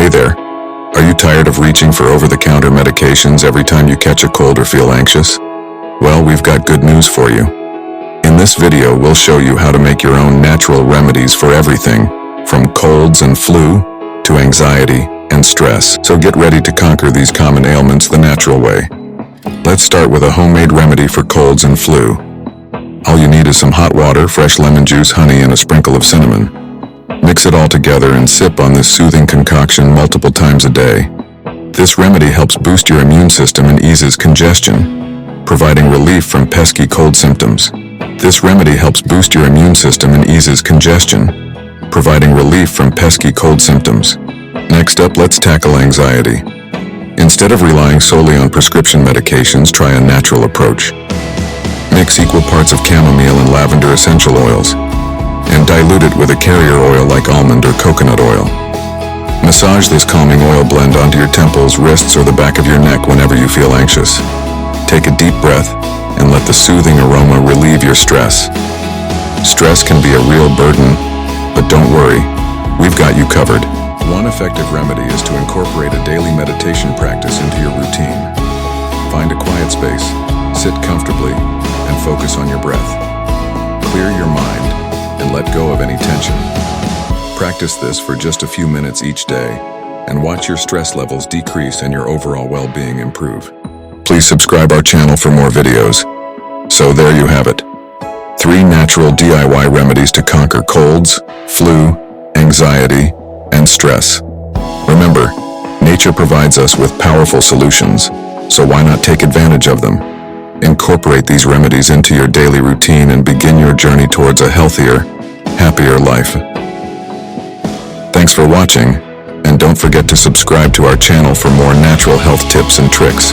Hey there. Are you tired of reaching for over-the-counter medications every time you catch a cold or feel anxious? Well, we've got good news for you. In this video, we'll show you how to make your own natural remedies for everything, from colds and flu to anxiety and stress. So get ready to conquer these common ailments the natural way. Let's start with a homemade remedy for colds and flu. All you need is some hot water, fresh lemon juice, honey, and a sprinkle of cinnamon. Mix it all together and sip on this soothing concoction multiple times a day. This remedy helps boost your immune system and eases congestion, providing relief from pesky cold symptoms. This remedy helps boost your immune system and eases congestion, providing relief from pesky cold symptoms. Next up, let's tackle anxiety. Instead of relying solely on prescription medications, try a natural approach. Mix equal parts of chamomile and lavender essential oils, and dilute it with a carrier oil like almond or coconut oil. Massage this calming oil blend onto your temples, wrists, or the back of your neck whenever you feel anxious. Take a deep breath and let the soothing aroma relieve your stress. Stress can be a real burden, but don't worry, we've got you covered. One effective remedy is to incorporate a daily meditation practice into your routine. Find a quiet space, sit comfortably, and focus on your breath. Clear your mind and let go of any tension. Practice this for just a few minutes each day, and watch your stress levels decrease and your overall well-being improve. Please subscribe our channel for more videos. So there you have it. 3 natural DIY remedies to conquer colds, flu, anxiety, and stress. Remember, nature provides us with powerful solutions, so why not take advantage of them? Incorporate these remedies into your daily routine and begin your journey towards a healthier, happier life. Thanks for watching, and don't forget to subscribe to our channel for more natural health tips and tricks.